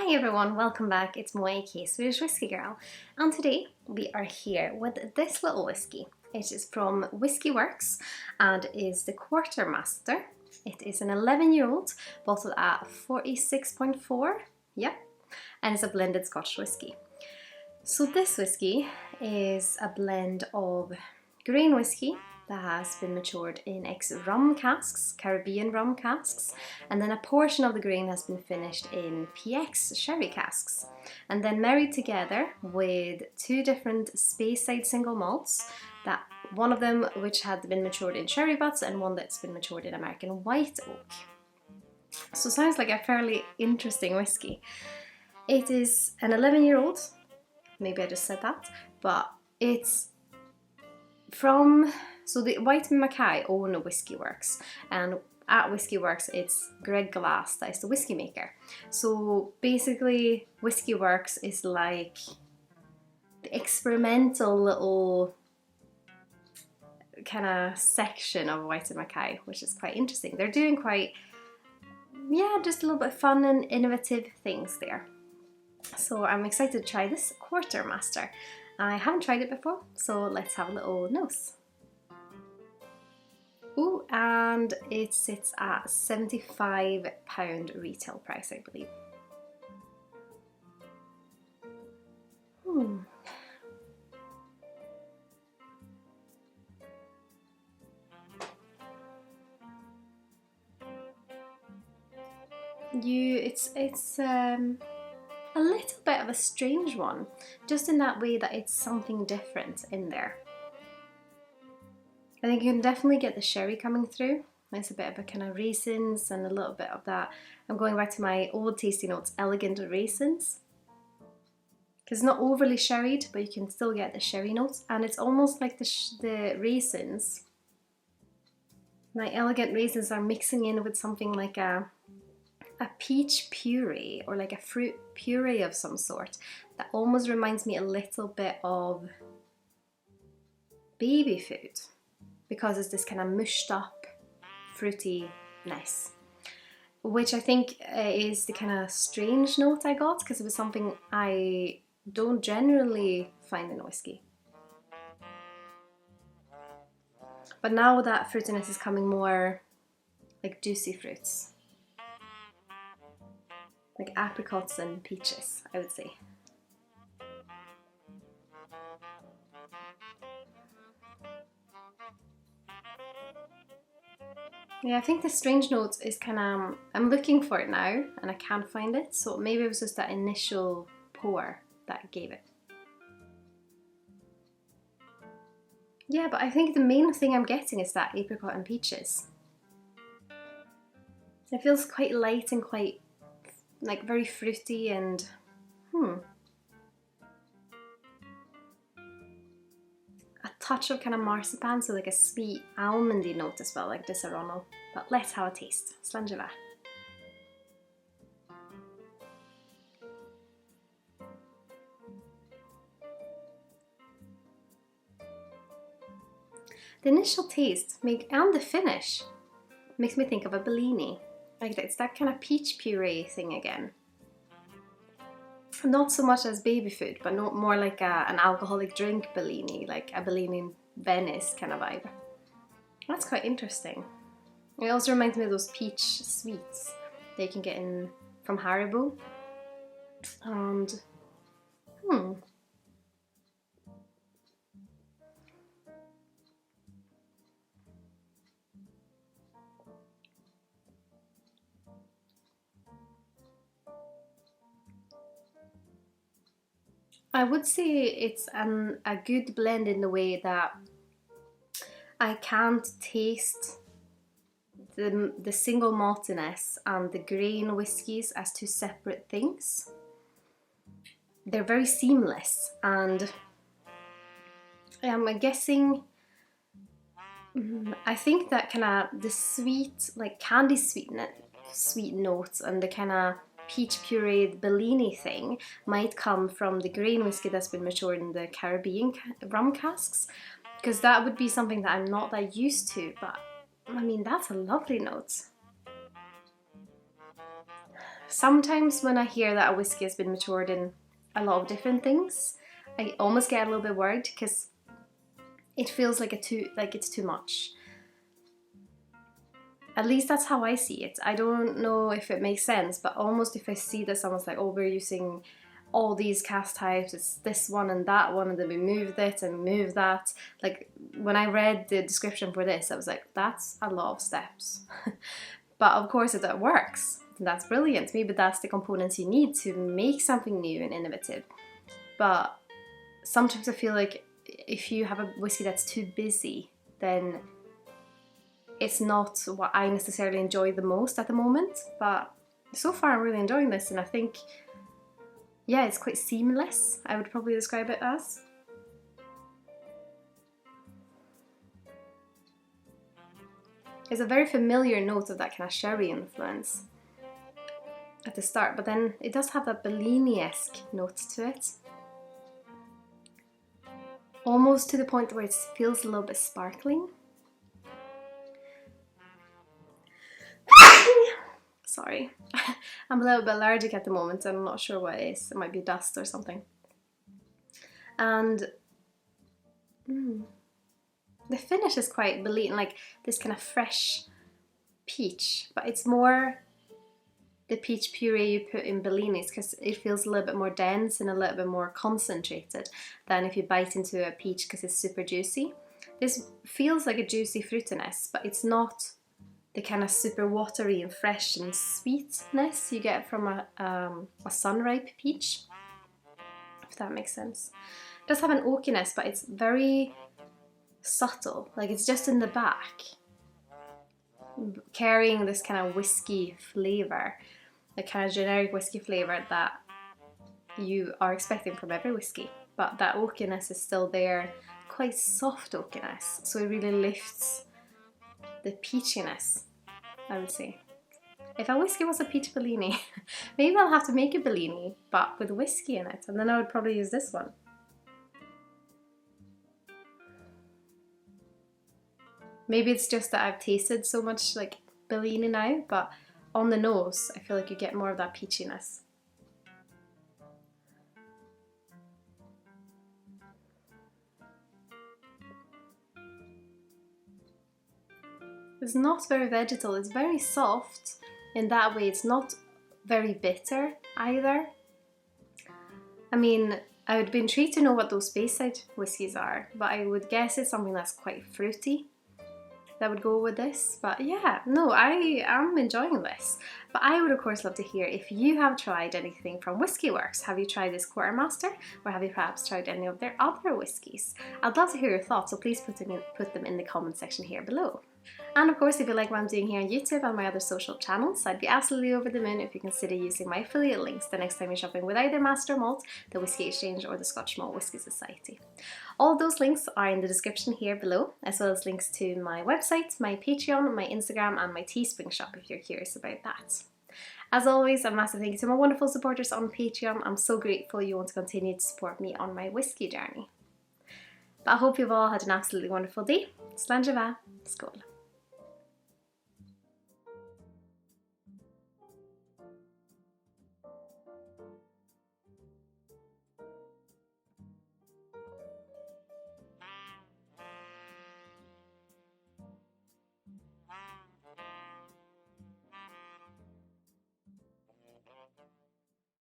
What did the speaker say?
Hi everyone, welcome back. It's Moe, Swedish Whiskey Girl, and today we are here with this little whiskey. It is from Whiskey Works and is the Quartermaster. It is an 11-year-old bottled at 46.4, and it's a blended Scotch whiskey. So this whiskey is a blend of grain whiskey that has been matured in ex-rum casks, Caribbean rum casks, and then a portion of the grain has been finished in PX sherry casks, and then married together with two different Speyside single malts, that one of them which had been matured in sherry butts and one that's been matured in American white oak. So sounds like a fairly interesting whiskey. It is an 11-year-old, maybe I just said that, but it's from, so the White Mackay own Whiskey Works, and at Whiskey Works it's Greg Glass that is the whiskey maker. So basically Whiskey Works is like the experimental little kind of section of White Mackay, which is quite interesting. They're doing quite, just a little bit fun and innovative things there. So I'm excited to try this Quartermaster. I haven't tried it before, so let's have a little nose. Ooh, and it sits at £75 retail price, I believe. It's a little bit of a strange one, just in that way that it's something different in there. I think you can definitely get the sherry coming through. There's a bit of a kind of raisins and a little bit of that. I'm going back to my old tasting notes, elegant raisins. Because it's not overly sherried, but you can still get the sherry notes, and it's almost like the raisins. My elegant raisins are mixing in with something like a peach puree or like a fruit puree of some sort that almost reminds me a little bit of baby food, because it's this kind of mushed up fruitiness, which I think is the kind of strange note I got, because it was something I don't generally find in whiskey. But now that fruitiness is coming more like juicy fruits, like apricots and peaches, I would say. Yeah, I think the strange note is kind of, I'm looking for it now and I can't find it, so maybe it was just that initial pour that gave it. Yeah, but I think the main thing I'm getting is that apricot and peaches. It feels quite light and quite like very fruity and a touch of kind of marzipan, so like a sweet almondy note as well, like this Aronal. But let's have a taste. Sláinte Skål. The initial taste and the finish makes me think of a Bellini. Like it's that kind of peach puree thing again. Not so much as baby food, but more like an alcoholic drink Bellini, like a Bellini in Venice kind of vibe. That's quite interesting. It also reminds me of those peach sweets that you can get from Haribo. And I would say it's a good blend in the way that I can't taste the single maltiness and the grain whiskies as two separate things. They're very seamless, and I'm guessing, I think that kind of the sweet, like candy sweet notes and the kind of peach pureed Bellini thing might come from the grain whiskey that's been matured in the Caribbean rum casks, because that would be something that I'm not that used to, but I mean that's a lovely note. sometimes when I hear that a whiskey has been matured in a lot of different things, I almost get a little bit worried because it feels like it's too much. At least that's how I see it. I don't know if it makes sense, but almost if I see that someone's like, oh, we're using all these cask types, it's this one and that one, and then we moved it and moved that. Like, when I read the description for this, I was like, that's a lot of steps. But of course it works. That's brilliant. Maybe that's the components you need to make something new and innovative. But sometimes I feel like if you have a whiskey that's too busy, then it's not what I necessarily enjoy the most at the moment. But so far I'm really enjoying this, and I think, yeah, it's quite seamless, I would probably describe it as. There's a very familiar note of that kind of sherry influence at the start, but then it does have that Bellini-esque note to it. Almost to the point where it feels a little bit sparkling. Sorry, I'm a little bit allergic at the moment, and I'm not sure what it is. It might be dust or something. And the finish is quite Bellini, like this kind of fresh peach, but it's more the peach puree you put in Bellinis, because it feels a little bit more dense and a little bit more concentrated than if you bite into a peach because it's super juicy. This feels like a juicy fruitiness, but it's not the kind of super watery and fresh and sweetness you get from a sun-ripe peach, if that makes sense. It does have an oakiness, but it's very subtle, like it's just in the back, carrying this kind of whiskey flavour, the kind of generic whiskey flavour that you are expecting from every whiskey, but that oakiness is still there, quite soft oakiness, so it really lifts the peachiness, I would say. If a whiskey was a peach Bellini, maybe I'll have to make a Bellini, but with whiskey in it, and then I would probably use this one. Maybe it's just that I've tasted so much like Bellini now, but on the nose, I feel like you get more of that peachiness. It's not very vegetal, it's very soft in that way. It's not very bitter either. I mean, I would be intrigued to know what those Speyside whiskies are, but I would guess it's something that's quite fruity that would go with this. But yeah, no, I am enjoying this. But I would of course love to hear if you have tried anything from Whiskey Works. Have you tried this Quartermaster, or have you perhaps tried any of their other whiskies? I'd love to hear your thoughts, so please put them in the comment section here below. And of course, if you like what I'm doing here on YouTube and my other social channels, I'd be absolutely over the moon if you consider using my affiliate links the next time you're shopping with either Master Malt, the Whisky Exchange, or the Scotch Malt Whisky Society. All of those links are in the description here below, as well as links to my website, my Patreon, my Instagram, and my Teespring shop if you're curious about that. As always, a massive thank you to my wonderful supporters on Patreon. I'm so grateful you want to continue to support me on my whiskey journey. But I hope you've all had an absolutely wonderful day. Sláinte Skål.